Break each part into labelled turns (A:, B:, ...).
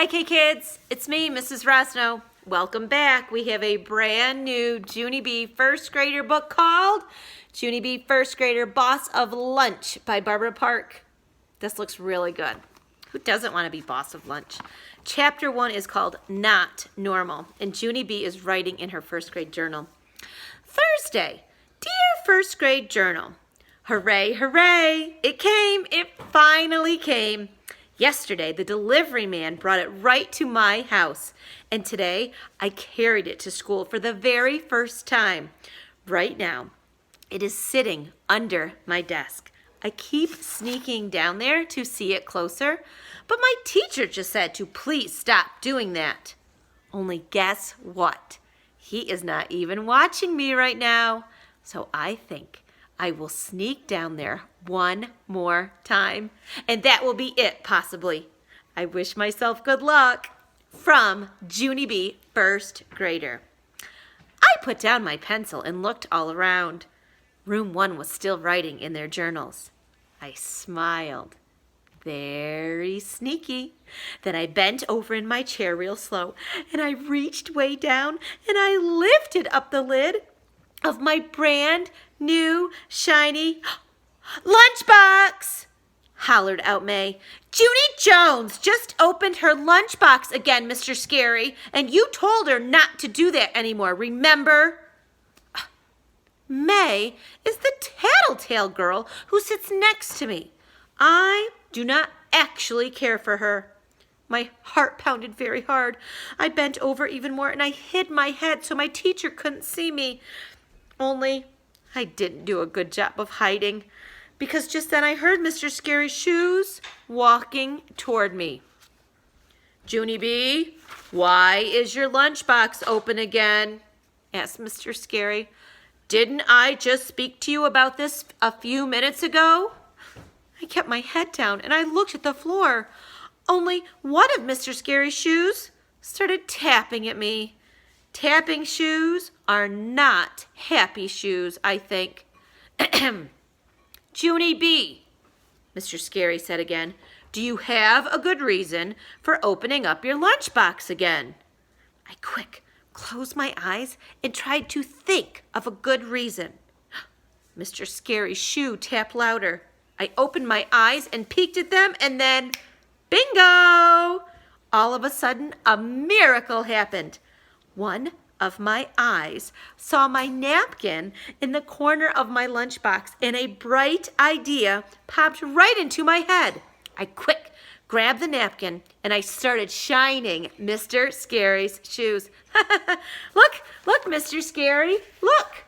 A: Hi, K-Kids. It's me, Mrs. Rosno. Welcome back. We have a brand new Junie B. first grader book called Junie B. First Grader Boss of Lunch by Barbara Park. This looks really good. Who doesn't want to be boss of lunch? Chapter 1 is called Not Normal, and Junie B. is writing in her first grade journal. Thursday, dear first grade journal. Hooray, hooray! It came! It finally came! Yesterday, the delivery man brought it right to my house, and today I carried it to school for the very first time. Right now, it is sitting under my desk. I keep sneaking down there to see it closer, but my teacher just said to please stop doing that. Only guess what? He is not even watching me right now, so I think I will sneak down there one more time, and that will be it, possibly. I wish myself good luck. From Junie B., first grader. I put down my pencil and looked all around. Room 1 was still writing in their journals. I smiled. Very sneaky. Then I bent over in my chair real slow, and I reached way down, and I lifted up the lid of my brand new shiny lunchbox, hollered out May. Junie Jones just opened her lunchbox again, Mr. Scary, and you told her not to do that anymore, remember? May is the tattletale girl who sits next to me. I do not actually care for her. My heart pounded very hard. I bent over even more and I hid my head so my teacher couldn't see me. Only I didn't do a good job of hiding because just then I heard Mr. Scary's shoes walking toward me. Junie B., why is your lunchbox open again? Asked Mr. Scary. Didn't I just speak to you about this a few minutes ago? I kept my head down and I looked at the floor. Only one of Mr. Scary's shoes started tapping at me. Tapping shoes are not happy shoes, I think. Junie B., Mr. Scary said again, do you have a good reason for opening up your lunchbox again? I closed my eyes and tried to think of a good reason. Mr. Scary's shoe tapped louder. I opened my eyes and peeked at them, and then, bingo! All of a sudden, a miracle happened. One of my eyes saw my napkin in the corner of my lunchbox, and a bright idea popped right into my head. I grabbed the napkin, and I started shining Mr. Scary's shoes. Look, Mr. Scary, look.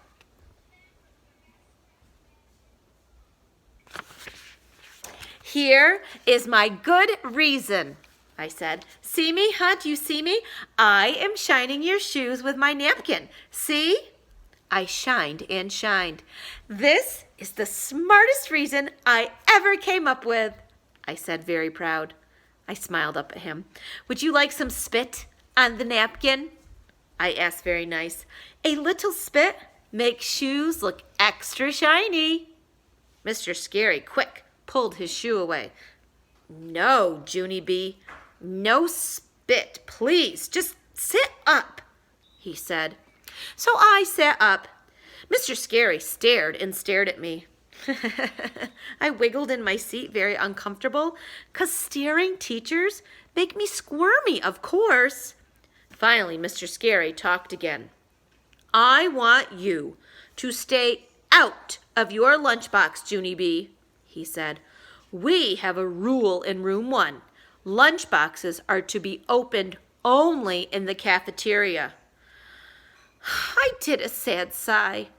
A: Here is my good reason, I said. See me, huh? Do you see me? I am shining your shoes with my napkin. See? I shined and shined. This is the smartest reason I ever came up with, I said, very proud. I smiled up at him. Would you like some spit on the napkin? I asked, very nice. A little spit makes shoes look extra shiny. Mr. Scary pulled his shoe away. No, Junie B., no spit, please. Just sit up, he said. So I sat up. Mr. Scary stared and stared at me. I wiggled in my seat, very uncomfortable, 'cause staring teachers make me squirmy, of course. Finally, Mr. Scary talked again. I want you to stay out of your lunchbox, Junie B., he said. We have a rule in room 1. Lunchboxes are to be opened only in the cafeteria. I did a sad sigh.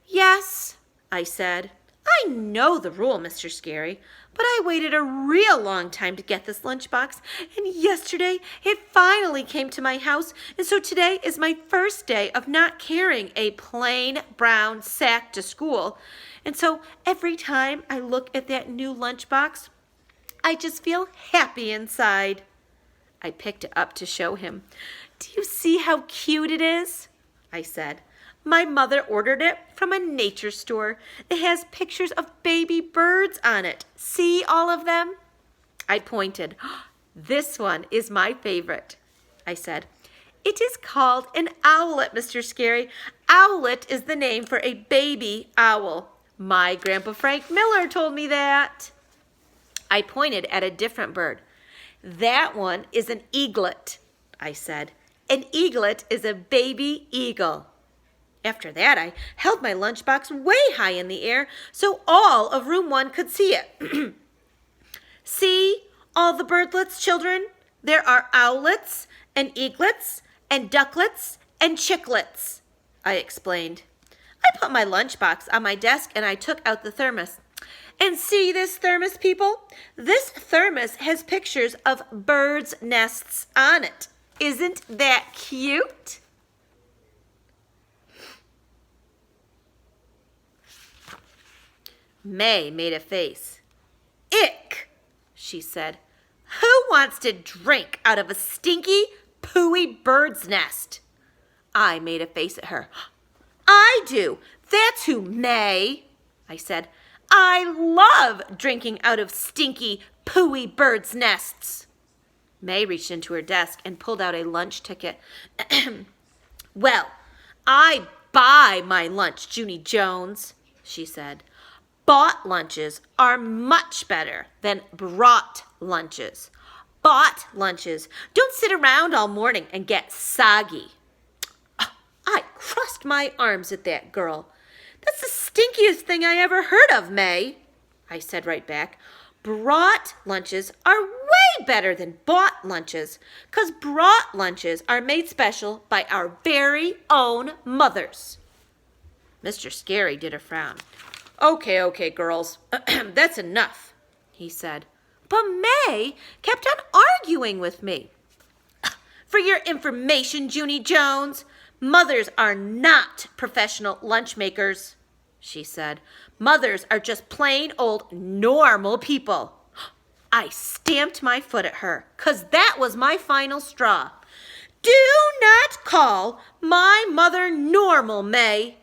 A: Yes, I said. I know the rule, Mr. Scary, but I waited a real long time to get this lunchbox, and yesterday it finally came to my house, and so today is my first day of not carrying a plain brown sack to school. And so every time I look at that new lunchbox, I just feel happy inside. I picked it up to show him. Do you see how cute it is? I said. My mother ordered it from a nature store. It has pictures of baby birds on it. See all of them? I pointed. This one is my favorite, I said. It is called an owlet, Mr. Scary. Owlet is the name for a baby owl. My Grandpa Frank Miller told me that. I pointed at a different bird. That one is an eaglet, I said. An eaglet is a baby eagle. After that, I held my lunchbox way high in the air so all of room 1 could see it. See, all the birdlets, children? There are owlets and eaglets and ducklets and chicklets, I explained. I put my lunchbox on my desk and I took out the thermos. And see this thermos, people? This thermos has pictures of birds' nests on it. Isn't that cute? May made a face. Ick, she said. Who wants to drink out of a stinky, pooey bird's nest? I made a face at her. I do. That's who, May, I said. I love drinking out of stinky, pooey birds' nests. May reached into her desk and pulled out a lunch ticket. Well, I buy my lunch, Junie Jones, she said. Bought lunches are much better than brought lunches. Bought lunches don't sit around all morning and get soggy. I crossed my arms at that girl. That's the stinkiest thing I ever heard of, May, I said right back. Brought lunches are way better than bought lunches, 'cause brought lunches are made special by our very own mothers. Mr. Scary did a frown. Okay, girls, that's enough, he said. But May kept on arguing with me. For your information, Junie Jones, mothers are not professional lunch makers, she said. Mothers are just plain old normal people. I stamped my foot at her, 'cause that was my final straw. Do not call my mother normal, May,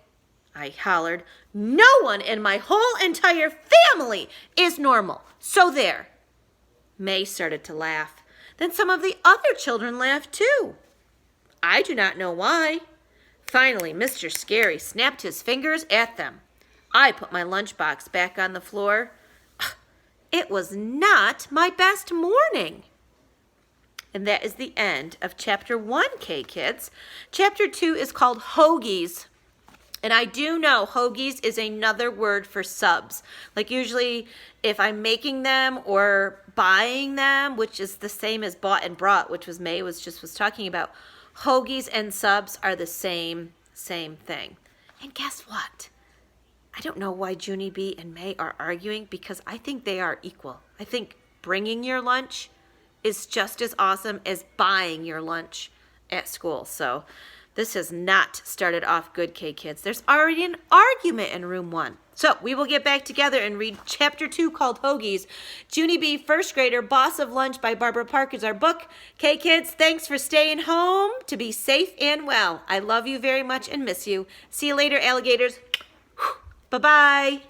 A: I hollered. No one in my whole entire family is normal, so there. May started to laugh. Then some of the other children laughed too. I do not know why. Finally, Mr. Scary snapped his fingers at them. I put my lunchbox back on the floor. It was not my best morning. And that is the end of Chapter 1, K-Kids. Chapter 2 is called Hoagies. And I do know hoagies is another word for subs. Like usually if I'm making them or buying them, which is the same as bought and brought, which was May was talking about, hoagies and subs are the same thing. And guess what? I don't know why Junie B and May are arguing, because I think they are equal. I think bringing your lunch is just as awesome as buying your lunch at school. So this has not started off good, K-Kids. There's already an argument in room 1. So we will get back together and read Chapter 2 called Hoagies. Junie B, first grader, Boss of Lunch by Barbara Park is our book. K-Kids, thanks for staying home to be safe and well. I love you very much and miss you. See you later, alligators. Bye-bye.